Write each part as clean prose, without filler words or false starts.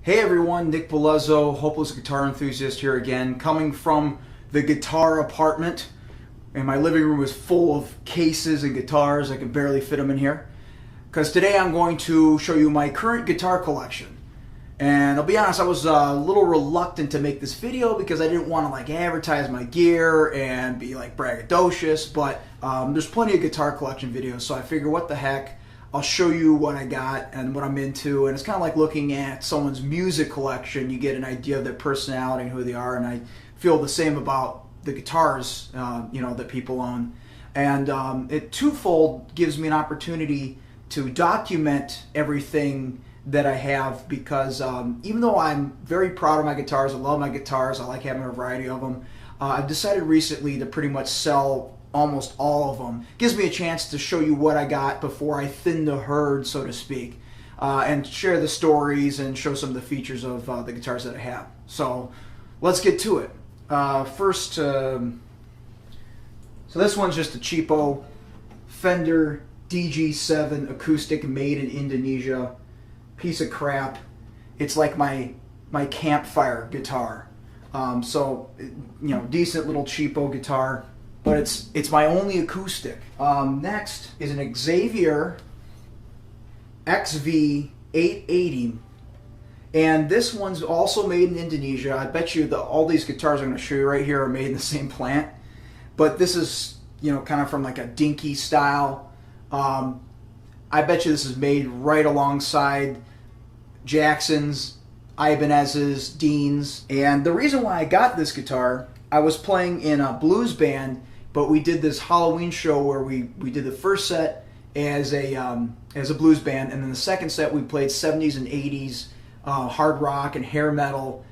Hey everyone, Nick Bellezza, hopeless guitar enthusiast here again, coming from the guitar apartment. And my living room is full of cases and guitars. I can barely fit them in here. Because today I'm going to show you my current guitar collection. And I'll be honest, I was a little reluctant to make this video because I didn't want to like advertise my gear and be like braggadocious, but there's plenty of guitar collection videos, so I figure what the heck, I'll show you what I got and what I'm into. And it's kind of like looking at someone's music collection. You get an idea of their personality and who they are, and I feel the same about the guitars that people own. And it twofold gives me an opportunity to document everything that I have, because even though I'm very proud of my guitars, I love my guitars, I like having a variety of them, I've decided recently to pretty much sell almost all of them. Gives me a chance to show you what I got before I thin the herd, so to speak, and share the stories and show some of the features of the guitars that I have. So let's get to it. First, so this one's just a cheapo Fender DG7 acoustic made in Indonesia. Piece of crap. It's like my campfire guitar. Decent little cheapo guitar, but it's my only acoustic. Next is an Xavier XV880, and this one's also made in Indonesia. I bet you all these guitars I'm going to show you right here are made in the same plant, but this is kind of from like a dinky style. I bet you this is made right alongside Jackson's, Ibanez's, Dean's. And the reason why I got this guitar, I was playing in a blues band, but we did this Halloween show where we did the first set as a blues band, and then the second set we played 70s and 80s hard rock and hair metal,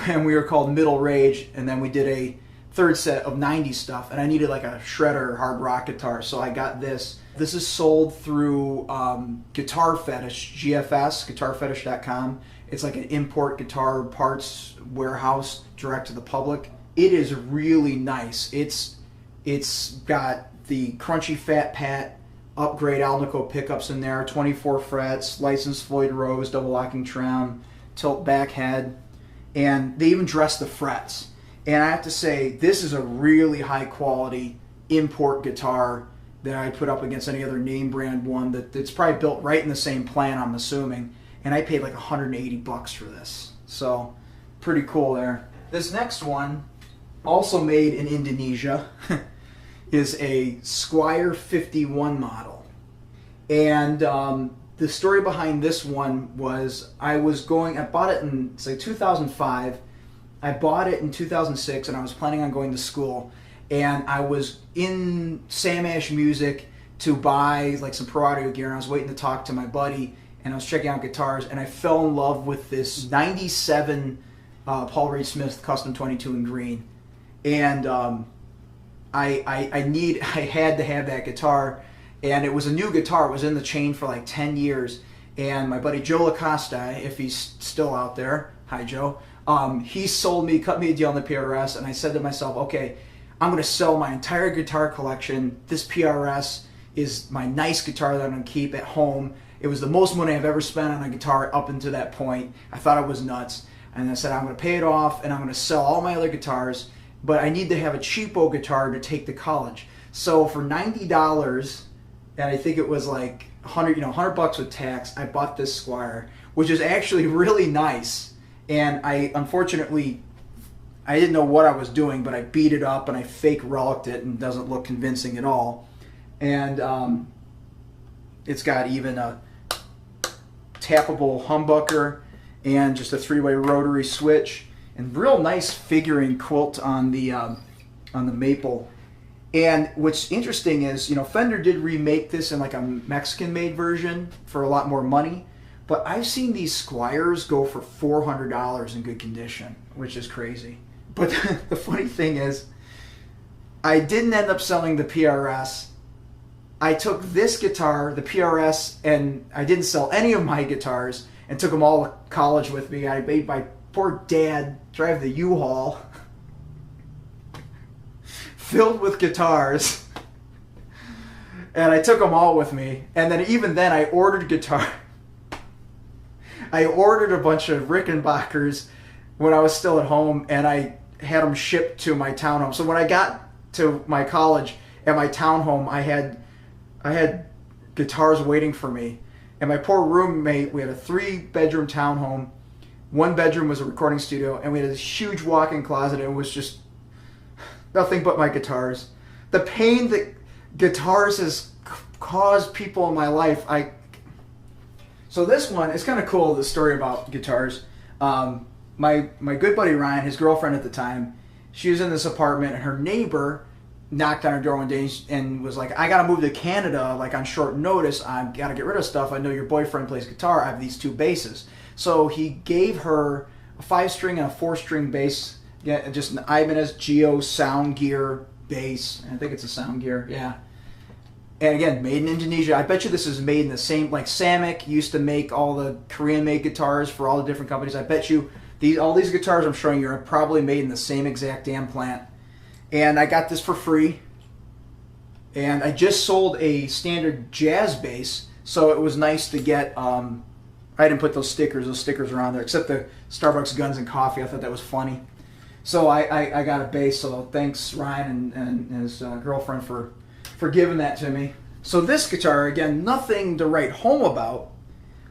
and we were called Middle Rage, and then we did a third set of 90s stuff, and I needed like a shredder hard rock guitar, so I got this. This is sold through Guitar Fetish, GFS, guitarfetish.com. It's like an import guitar parts warehouse direct to the public. It is really nice. It's got the crunchy Fat Pat upgrade Alnico pickups in there, 24 frets, licensed Floyd Rose, double locking trem, tilt back head, and they even dress the frets. And I have to say, this is a really high quality import guitar that I put up against any other name brand one that's probably built right in the same plant, I'm assuming. And I paid like $180 for this. So pretty cool there. This next one, also made in Indonesia, is a Squire 51 model. And the story behind this one was I bought it in, it's like 2005. I bought it in 2006, and I was planning on going to school, and I was in Sam Ash Music to buy like some pro audio gear, and I was waiting to talk to my buddy, and I was checking out guitars, and I fell in love with this 97 Paul Reed Smith Custom 22 in green, and I had to have that guitar, and it was a new guitar. It was in the chain for like 10 years, and my buddy Joe LaCosta, if he's still out there, hi Joe, he cut me a deal on the PRS, and I said to myself, okay, I'm going to sell my entire guitar collection. This PRS is my nice guitar that I'm going to keep at home. It was the most money I've ever spent on a guitar up until that point. I thought I was nuts, and I said I'm going to pay it off, and I'm going to sell all my other guitars, but I need to have a cheapo guitar to take to college. So for $90, and I think it was like $100 with tax, I bought this Squire, which is actually really nice. And unfortunately, I didn't know what I was doing, but I beat it up and I fake relicked it, and doesn't look convincing at all. And it's got even a tappable humbucker and just a 3-way rotary switch, and real nice figuring quilt on the maple. And what's interesting is, Fender did remake this in like a Mexican-made version for a lot more money. But I've seen these Squires go for $400 in good condition, which is crazy. But the funny thing is, I didn't end up selling the PRS. I took this guitar, the PRS, and I didn't sell any of my guitars, and took them all to college with me. I made my poor dad drive the U-Haul filled with guitars, and I took them all with me. And then even then, I ordered guitar. I ordered a bunch of Rickenbackers when I was still at home, and I had them shipped to my townhome. So when I got to my college at my townhome, I had guitars waiting for me. And my poor roommate, we had a 3-bedroom townhome. 1 bedroom was a recording studio, and we had this huge walk-in closet, and it was just nothing but my guitars. The pain that guitars has caused people in my life, So this one, it's kind of cool, the story about guitars. My good buddy Ryan, his girlfriend at the time, she was in this apartment, and her neighbor knocked on her door one day and was like, I gotta move to Canada, like on short notice, I gotta get rid of stuff, I know your boyfriend plays guitar, I have these 2 basses. So he gave her a 5-string and a 4-string bass, yeah, just an Ibanez Geo Sound Gear bass. I think it's a Sound Gear, yeah. And again, made in Indonesia. I bet you this is made in the same, like Samick used to make all the Korean-made guitars for all the different companies. I bet you all these guitars I'm showing you are probably made in the same exact damn plant. And I got this for free. And I just sold a standard jazz bass, so it was nice to get, I didn't put those stickers are on there, except the Starbucks Guns and Coffee. I thought that was funny. So I got a bass, so thanks Ryan and his girlfriend for giving that to me. So this guitar, again, nothing to write home about,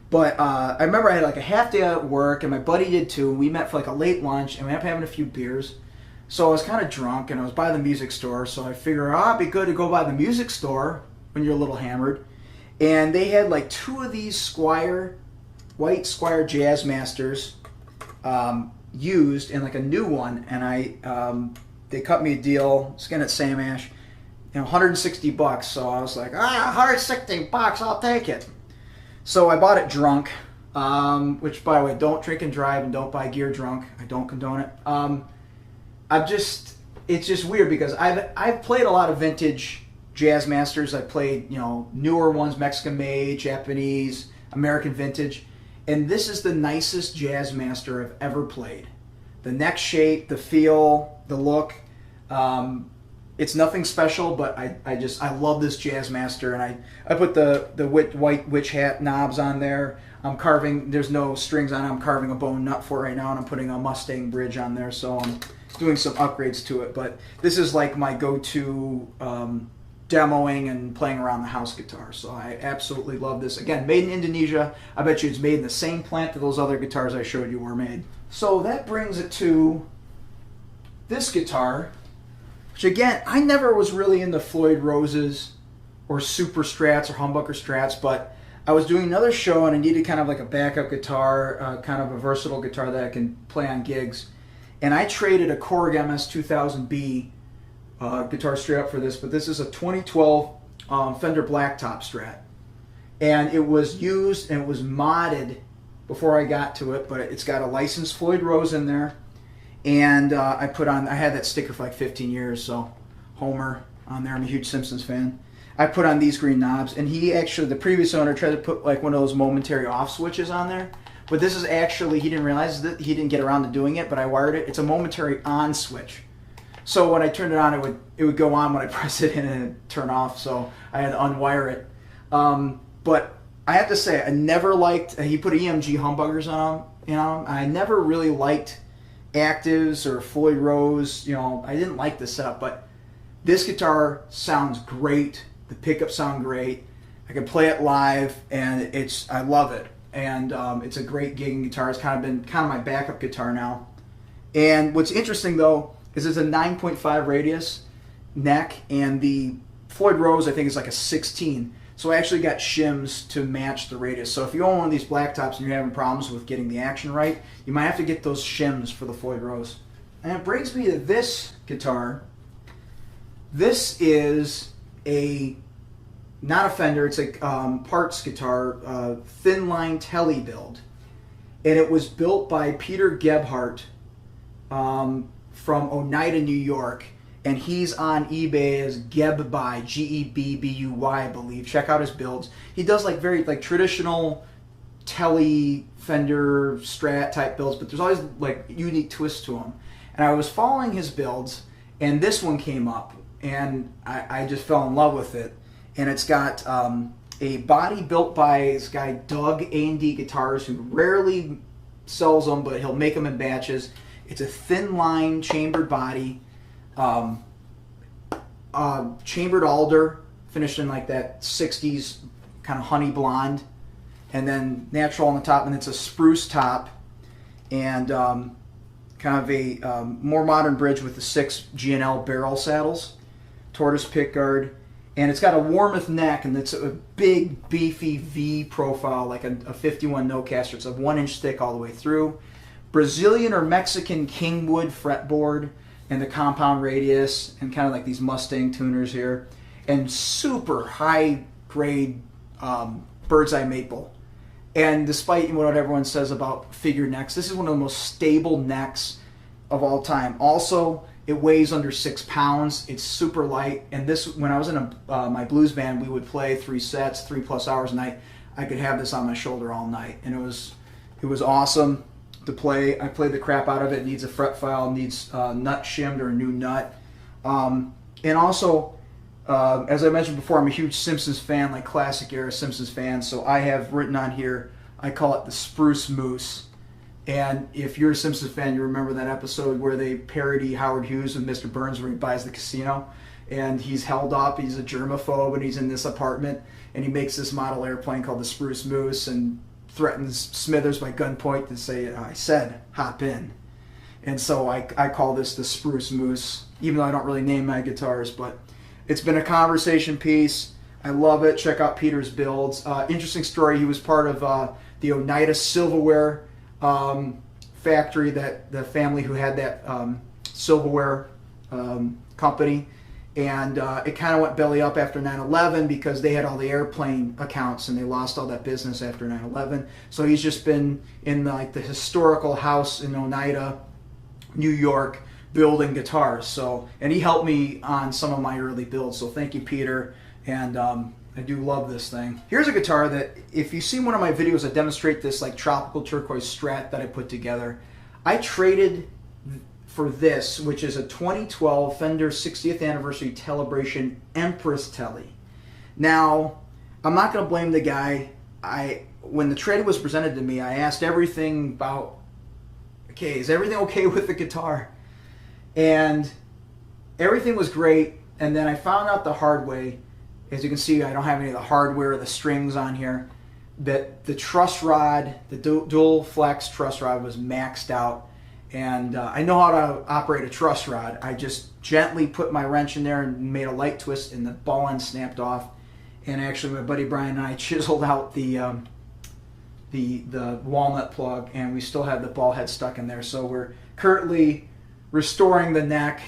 but I remember I had like a half day at work, and my buddy did too. We met for like a late lunch, and we ended up having a few beers. So I was kind of drunk, and I was by the music store, so I figured, it'd be good to go by the music store when you're a little hammered. And they had like 2 of these Squire, white Squire Jazzmasters used, and like a new one, and they cut me a deal, skin at Sam Ash, $160. So I was like, $160, I'll take it. So I bought it drunk, which, by the way, don't drink and drive and don't buy gear drunk. I don't condone it. It's just weird because I've played a lot of vintage Jazzmasters. I played, newer ones, Mexican made, Japanese, American vintage, and this is the nicest Jazzmaster I've ever played. The neck shape, the feel, the look. It's nothing special, but I love this Jazzmaster, and I put the white witch hat knobs on there. I'm carving, there's no strings on it, I'm carving a bone nut for it right now, and I'm putting a Mustang bridge on there, so I'm doing some upgrades to it. But this is like my go-to demoing and playing around the house guitar, so I absolutely love this. Again, made in Indonesia. I bet you it's made in the same plant that those other guitars I showed you were made. So that brings it to this guitar, which again, I never was really into Floyd Roses or Super Strats or Humbucker Strats, but I was doing another show and I needed kind of like a backup guitar, kind of a versatile guitar that I can play on gigs. And I traded a Korg MS-2000B guitar straight up for this, but this is a 2012 Fender Blacktop Strat. And it was used and it was modded before I got to it, but it's got a licensed Floyd Rose in there. And I had that sticker for like 15 years, so Homer on there. I'm a huge Simpsons fan. I put on these green knobs, and the previous owner tried to put like one of those momentary off switches on there, but this is actually, he didn't realize that, he didn't get around to doing it, but I wired it. It's a momentary on switch. So when I turned it on, it would go on when I press it in and it'd turn off, so I had to unwire it. But I have to say, I never liked, he put EMG humbuggers on them, I never really liked Actives or Floyd Rose, I didn't like the setup, but this guitar sounds great. The pickups sound great. I can play it live, and I love it. And it's a great gigging guitar. It's kind of my backup guitar now. And what's interesting though is it's a 9.5 radius neck, and the Floyd Rose I think is like a 16. So I actually got shims to match the radius. So if you own one of these Blacktops and you're having problems with getting the action right, you might have to get those shims for the Floyd Rose. And it brings me to this guitar. This is not a Fender, it's a parts guitar, thin line Tele build. And it was built by Peter Gebhardt from Oneida, New York. And he's on eBay as Gebbuy, Gebbuy, I believe. Check out his builds. He does like very traditional Tele, Fender, Strat type builds, but there's always like unique twists to them. And I was following his builds, and this one came up, and I just fell in love with it. And it's got a body built by this guy Doug A&D Guitars, who rarely sells them, but he'll make them in batches. It's a thin line chambered body, chambered alder, finished in like that 60s kind of honey blonde, and then natural on the top, and it's a spruce top, and kind of a more modern bridge with the 6 G&L barrel saddles, tortoise pickguard, and it's got a Warmoth neck, and it's a big beefy V profile like a 51 Nocaster. It's a 1 inch thick all the way through. Brazilian or Mexican Kingwood fretboard and the compound radius, and kind of like these Mustang tuners here, and super high grade bird's eye maple. And despite what everyone says about figure necks, this is one of the most stable necks of all time. Also, it weighs under 6 pounds. It's super light. And this, when I was in my blues band, we would play 3 sets, 3+ hours a night. I could have this on my shoulder all night, and it was awesome to play. I played the crap out of it. It needs a fret file, needs nut shimmed or a new nut, and also. As I mentioned before, I'm a huge Simpsons fan, like classic era Simpsons fan, so I have written on here, I call it the Spruce Moose. And if you're a Simpsons fan, you remember that episode where they parody Howard Hughes with Mr. Burns, where he buys the casino, and he's held up, he's a germaphobe, and he's in this apartment, and he makes this model airplane called the Spruce Moose, and threatens Smithers by gunpoint to say, I said, hop in. And so I call this the Spruce Moose, even though I don't really name my guitars, but it's been a conversation piece. I love it. Check out Peter's builds. Interesting story. He was part of the Oneida Silverware factory, that the family who had that silverware company. And it kind of went belly up after 9/11 because they had all the airplane accounts and they lost all that business after 9/11. So he's just been in the historical house in Oneida, New York, building guitars. So, and he helped me on some of my early builds, so thank you, Peter. And I do love this thing. Here's a guitar that, if you see one of my videos, I demonstrate this like tropical turquoise Strat that I put together. I traded for this, which is a 2012 Fender 60th anniversary Telebration Empress Tele. Now, I'm not going to blame the guy. When the trade was presented to me, I asked everything about, okay, is everything okay with the guitar? And everything was great, and then I found out the hard way. As you can see, I don't have any of the hardware or the strings on here, that the truss rod, the dual flex truss rod, was maxed out. And I know how to operate a truss rod. I just gently put my wrench in there and made a light twist, and the ball end snapped off. And actually, my buddy Brian and I chiseled out the walnut plug, and we still have the ball head stuck in there. So we're currently restoring the neck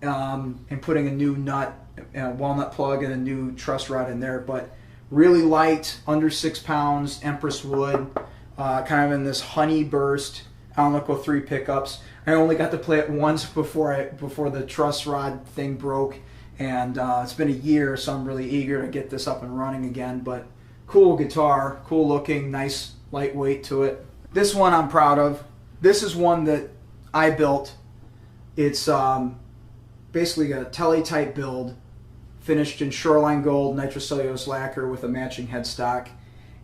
and putting a new nut, walnut plug, and a new truss rod in there. But really light, under 6 pounds, Empress wood, kind of in this honey burst Alnico 3 pickups. I only got to play it once before the truss rod thing broke, and it's been a year, so I'm really eager to get this up and running again. But cool guitar, cool looking, nice lightweight to it. This one I'm proud of. This is one that I built. It's basically a Tele type build, finished in shoreline gold, nitrocellulose lacquer with a matching headstock.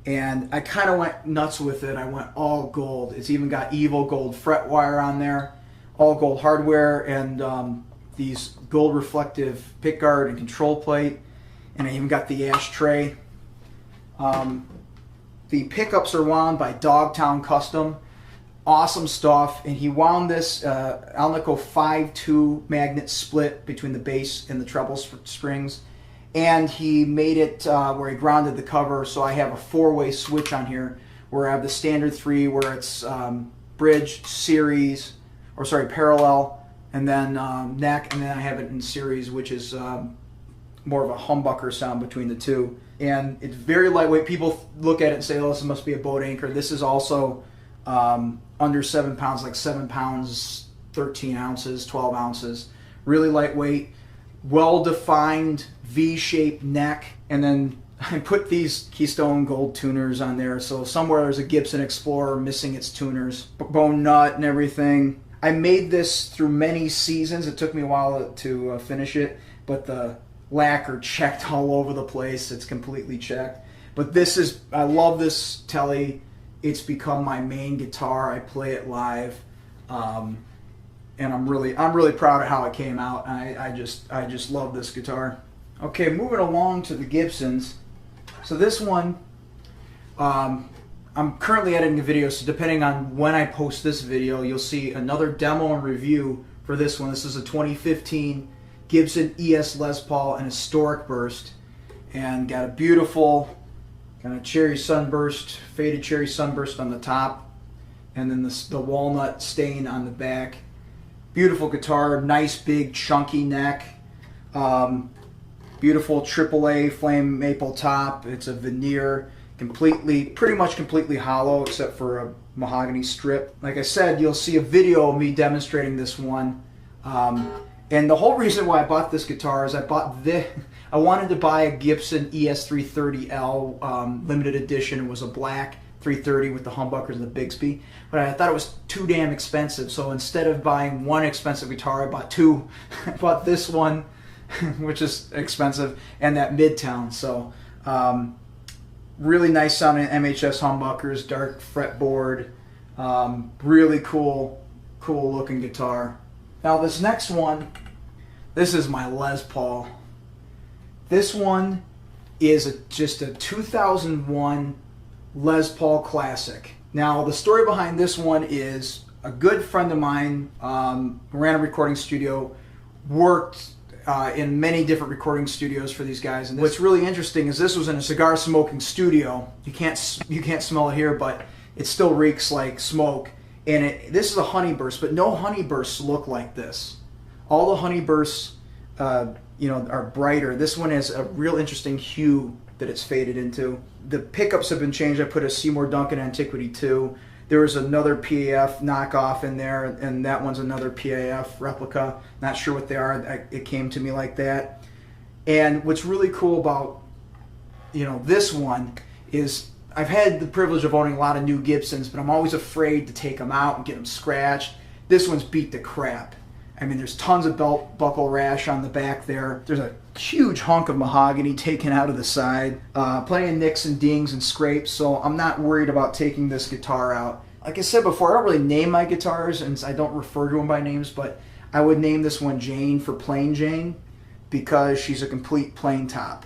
And I kind of went nuts with it. I went all gold. It's even got evil gold fret wire on there, all gold hardware, and these gold reflective pickguard and control plate. And I even got the ashtray. The pickups are wound by Dogtown Custom. Awesome stuff. And he wound this Alnico 5-2 magnet split between the bass and the treble strings. And he made it where he grounded the cover, so I have a 4-way switch on here where I have the standard 3 where it's bridge, series, or sorry, parallel, and then neck, and then I have it in series, which is more of a humbucker sound between the two. And it's very lightweight. People look at it and say, oh, this must be a boat anchor. This is also under 7 pounds, like 7 pounds, 13 ounces, 12 ounces. Really lightweight, well-defined V-shaped neck, and then I put these Keystone Gold tuners on there, so somewhere there's a Gibson Explorer missing its tuners, bone nut and everything. I made this through many seasons. It took me a while to finish it, but the lacquer checked all over the place. It's completely checked. But this is, I love this Tele. It's become my main guitar. I play it live, and I'm really proud of how it came out. I just love this guitar. Okay, moving along to the Gibsons. So this one, I'm currently editing a video, so depending on when I post this video, you'll see another demo and review for this one. This is a 2015 Gibson ES Les Paul, an historic burst, and got a beautiful kind of cherry sunburst, faded cherry sunburst on the top, and then the walnut stain on the back. Beautiful guitar, nice big chunky neck, beautiful AAA flame maple top. It's a veneer, pretty much completely hollow except for a mahogany strip. Like I said, you'll see a video of me demonstrating this one. And the whole reason why I bought this guitar is I wanted to buy a Gibson ES330L limited edition. It was a black 330 with the humbuckers and the Bixby, but I thought it was too damn expensive. So instead of buying one expensive guitar, I bought two. I bought this one, which is expensive, and that Midtown. So really nice sounding MHS humbuckers, dark fretboard, really cool looking guitar. Now this next one, this is my Les Paul. This one is just a 2001 Les Paul Classic. Now the story behind this one is a good friend of mine who ran a recording studio, worked in many different recording studios for these guys. And what's really interesting is this was in a cigar smoking studio. You can't smell it here, but it still reeks like smoke. And this is a honeyburst, but no honeybursts look like this. All the honeybursts, are brighter. This one has a real interesting hue that it's faded into. The pickups have been changed. I put a Seymour Duncan Antiquity 2. There was another PAF knockoff in there, and that one's another PAF replica. Not sure what they are. It came to me like that. And what's really cool about this one is I've had the privilege of owning a lot of new Gibsons, but I'm always afraid to take them out and get them scratched. This one's beat to crap. I mean, there's tons of belt buckle rash on the back there. There's a huge hunk of mahogany taken out of the side. Plenty of nicks and dings and scrapes, so I'm not worried about taking this guitar out. Like I said before, I don't really name my guitars, and I don't refer to them by names, but I would name this one Jane for Plain Jane because she's a complete plain top.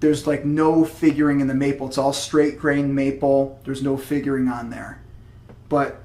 There's like no figuring in the maple. It's all straight grain maple. There's no figuring on there. But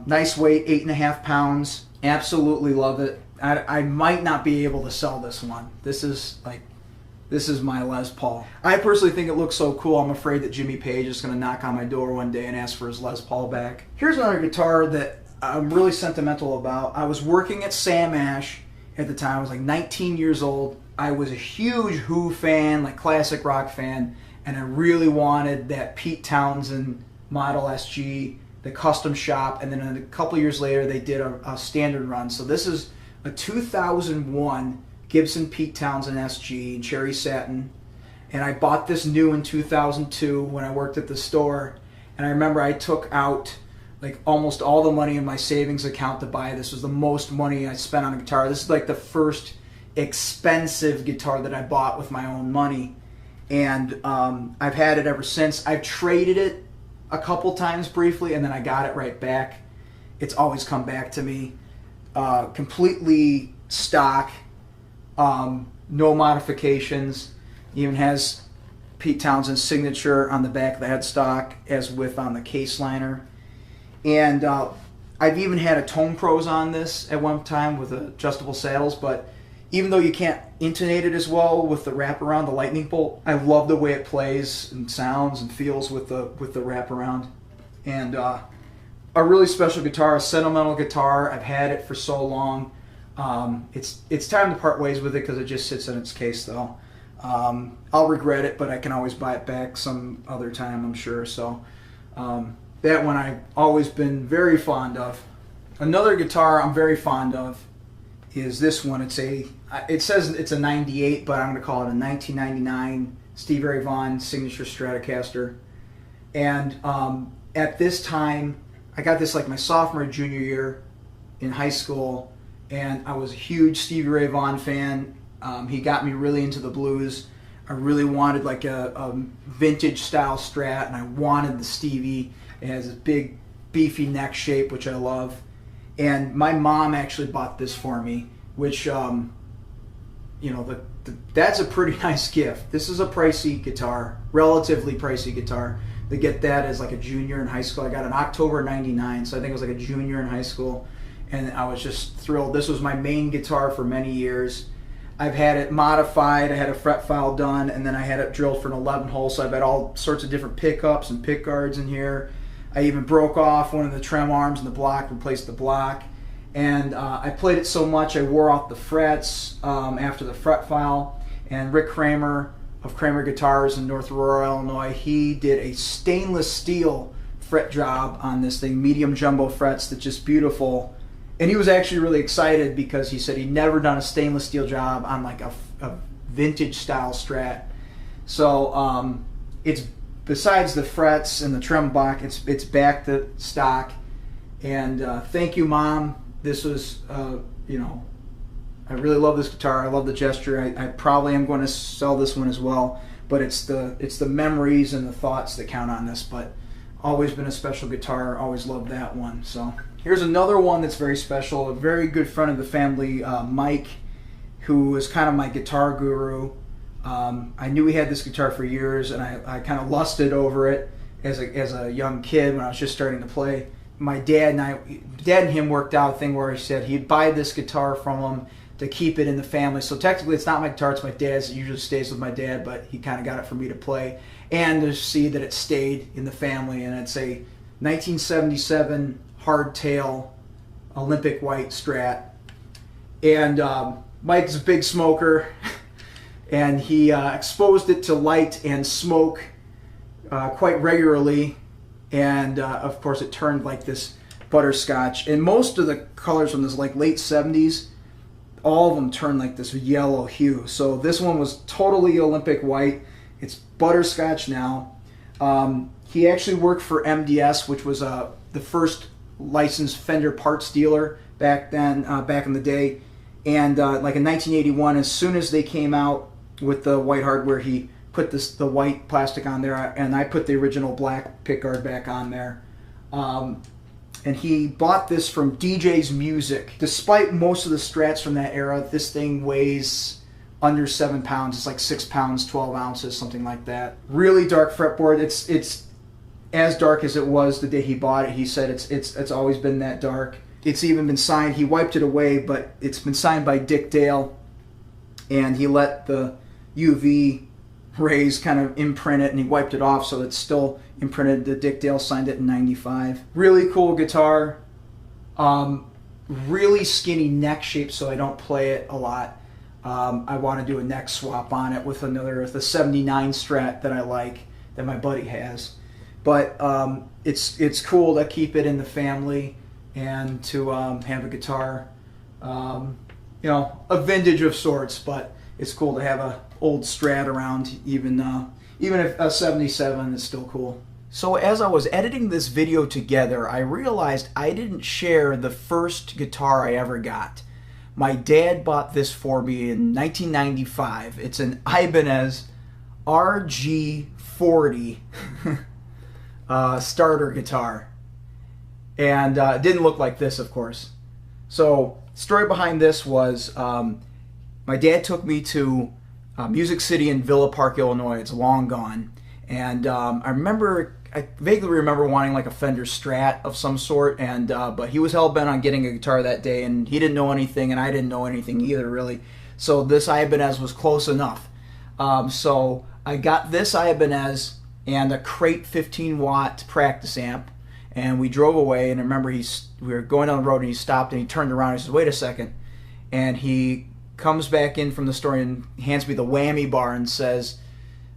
nice weight, 8.5 pounds. Absolutely love it. I might not be able to sell this one. This is my Les Paul. I personally think it looks so cool. I'm afraid that Jimmy Page is going to knock on my door one day and ask for his Les Paul back. Here's another guitar that I'm really sentimental about. I was working at Sam Ash at the time. I was like 19 years old. I was a huge Who fan, like classic rock fan, and I really wanted that Pete Townsend Model SG, the custom shop, and then a couple years later they did a standard run. So this is a 2001 Gibson Pete Townsend SG in cherry satin, and I bought this new in 2002 when I worked at the store, and I remember I took out like almost all the money in my savings account to buy this. It was the most money I spent on a guitar. This is like the first expensive guitar that I bought with my own money, and I've had it ever since. I've traded it a couple times briefly, and then I got it right back. It's always come back to me. Completely stock, no modifications. Even has Pete Townsend's signature on the back of the headstock as with on the case liner. And I've even had a Tone Pros on this at one time with adjustable saddles, but even though you can't intonate it as well with the wraparound, the lightning bolt, I love the way it plays and sounds and feels with the wraparound. And a really special guitar, a sentimental guitar. I've had it for so long. It's time to part ways with it because it just sits in its case though. I'll regret it, but I can always buy it back some other time, I'm sure. So that one I've always been very fond of. Another guitar I'm very fond of is this one. It says it's a 98, but I'm going to call it a 1999 Stevie Ray Vaughan Signature Stratocaster. And at this time, I got this like my sophomore or junior year in high school, and I was a huge Stevie Ray Vaughan fan. He got me really into the blues. I really wanted like a vintage style Strat, and I wanted the Stevie. It has a big beefy neck shape, which I love. And my mom actually bought this for me, which, you know, that's a pretty nice gift. This is a pricey guitar, relatively pricey guitar. To get that as like a junior in high school, I got it in October '99, so I think it was like a junior in high school, and I was just thrilled. This was my main guitar for many years. I've had it modified, I had a fret file done, and then I had it drilled for an 11 hole, so I've had all sorts of different pickups and pick guards in here. I even broke off one of the trem arms in the block, replaced the block, and I played it so much I wore out the frets after the fret file. And Rick Kramer of Kramer Guitars in North Aurora, Illinois, he did a stainless steel fret job on this thing, medium jumbo frets that's just beautiful. And he was actually really excited because he said he'd never done a stainless steel job on like a vintage style Strat. So it's, besides the frets and the trem block, it's back to stock. And thank you, Mom. This was, you know, I really love this guitar. I love the gesture. I probably am going to sell this one as well. But it's the memories and the thoughts that count on this. But always been a special guitar. Always loved that one. So here's another one that's very special. A very good friend of the family, Mike, who is kind of my guitar guru. I knew he had this guitar for years, and I kind of lusted over it as a young kid when I was just starting to play. My dad and him worked out a thing where he said he'd buy this guitar from him to keep it in the family. So technically it's not my guitar, it's my dad's. It usually stays with my dad, but he kind of got it for me to play. And to see that it stayed in the family, and it's a 1977 Hardtail Olympic white Strat. And Mike's a big smoker, and he exposed it to light and smoke quite regularly. And of course it turned like this butterscotch. And most of the colors from this like late 70s, all of them turned like this yellow hue. So this one was totally Olympic white. It's butterscotch now. He actually worked for MDS, which was the first licensed Fender parts dealer back then, back in the day. And like in 1981, as soon as they came out with the white hardware, he put the white plastic on there, and I put the original black pickguard back on there. And he bought this from DJ's Music. Despite most of the Strats from that era, this thing weighs under 7 pounds. It's like 6 pounds, 12 ounces, something like that. Really dark fretboard. It's as dark as it was the day he bought it. He said it's always been that dark. It's even been signed. He wiped it away, but it's been signed by Dick Dale, and he let the UV rays kind of imprint it, and he wiped it off, so it's still imprinted. The Dick Dale signed it in '95. Really cool guitar. Really skinny neck shape, so I don't play it a lot. I want to do a neck swap on it with the 79 Strat that I like, that my buddy has. But it's cool to keep it in the family and to have a guitar, you know, a vintage of sorts. But it's cool to have a old Strat around, even if a 77 is still cool. So as I was editing this video together, I realized I didn't share the first guitar I ever got. My dad bought this for me in 1995. It's an Ibanez RG40 starter guitar. And it didn't look like this, of course. So the story behind this was my dad took me to Music City in Villa Park, Illinois. It's long gone. And I vaguely remember wanting like a Fender Strat of some sort, and but he was hell-bent on getting a guitar that day, and he didn't know anything, and I didn't know anything either, really. So this Ibanez was close enough. So I got this Ibanez and a Crate 15-watt practice amp, and we drove away, and I remember we were going down the road, and he stopped, and he turned around, and he said, "Wait a second," and he comes back in from the store and hands me the whammy bar and says,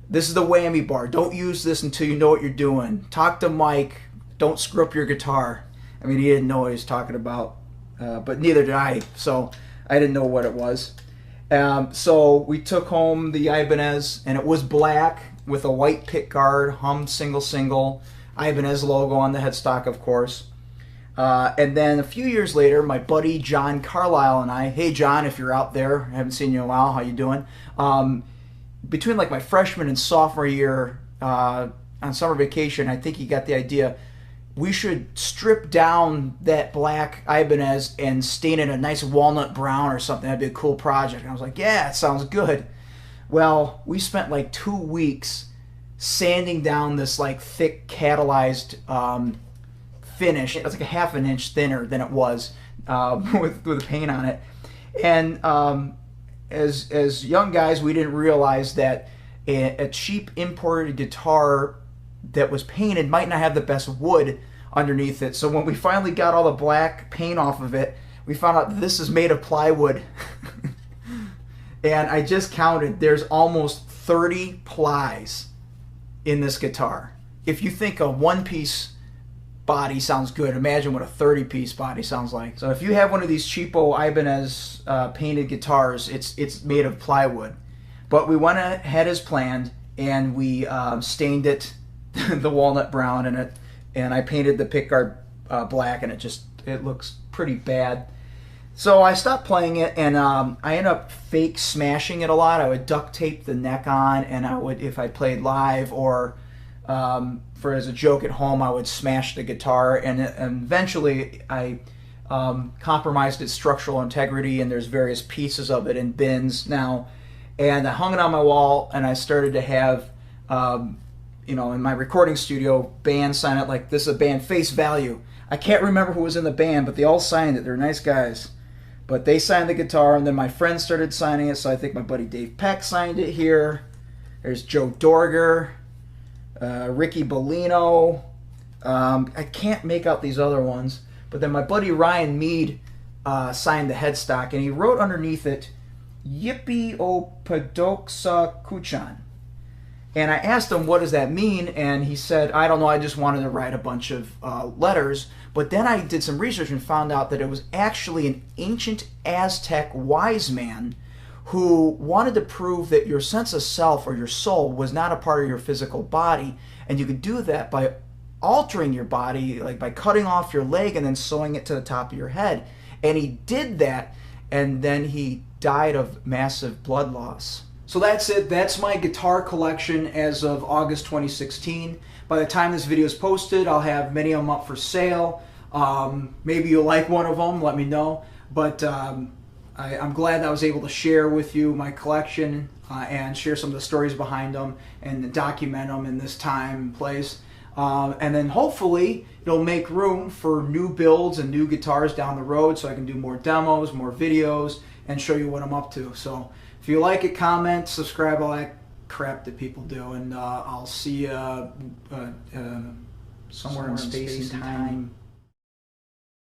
"This is the whammy bar. Don't use this until you know what you're doing. Talk to Mike. Don't screw up your guitar." I mean, he didn't know what he was talking about, but neither did I, so I didn't know what it was. So we took home the Ibanez, and it was black with a white pickguard, hummed single, Ibanez logo on the headstock, of course. And then a few years later, my buddy John Carlisle and I, hey John, if you're out there, I haven't seen you in a while, how you doing? between like my freshman and sophomore year on summer vacation, I think he got the idea we should strip down that black Ibanez and stain it a nice walnut brown or something. That'd be a cool project. And I was like, yeah, it sounds good. Well, we spent like 2 weeks sanding down this like thick catalyzed finish. It was like a half an inch thinner than it was with the paint on it. And as young guys, we didn't realize that a cheap imported guitar that was painted might not have the best wood underneath it. So when we finally got all the black paint off of it, we found out this is made of plywood. And I just counted, there's almost 30 plies in this guitar. If you think a one-piece body sounds good, imagine what a 30-piece body sounds like. So if you have one of these cheapo Ibanez painted guitars, it's made of plywood. But we went ahead as planned, and we stained it the walnut brown in it, and I painted the pickguard black, and it looks pretty bad. So I stopped playing it, and I ended up fake smashing it a lot. I would duct tape the neck on, and I would, if I played live or for as a joke at home, I would smash the guitar, and eventually I compromised its structural integrity, and there's various pieces of it in bins now, and I hung it on my wall, and I started to have in my recording studio, bands sign it like this is a band Face Value. I can't remember who was in the band, but they all signed it. They're nice guys. But they signed the guitar, and then my friends started signing it, so I think my buddy Dave Peck signed it here. There's Joe Dorger, Ricky Bellino. I can't make out these other ones. But then my buddy Ryan Mead signed the headstock, and he wrote underneath it, Yippee O Padoksa Kuchan. And I asked him, what does that mean? And he said, I don't know, I just wanted to write a bunch of letters. But then I did some research and found out that it was actually an ancient Aztec wise man who wanted to prove that your sense of self or your soul was not a part of your physical body. And you could do that by altering your body, like by cutting off your leg and then sewing it to the top of your head. And he did that, and then he died of massive blood loss. So that's it. That's my guitar collection as of August 2016. By the time this video is posted, I'll have many of them up for sale. Maybe you'll like one of them, let me know. But I'm glad that I was able to share with you my collection and share some of the stories behind them and document them in this time and place. And then hopefully it'll make room for new builds and new guitars down the road, so I can do more demos, more videos, and show you what I'm up to. So if you like it, comment, subscribe, all that crap that people do, and I'll see you somewhere in space and time.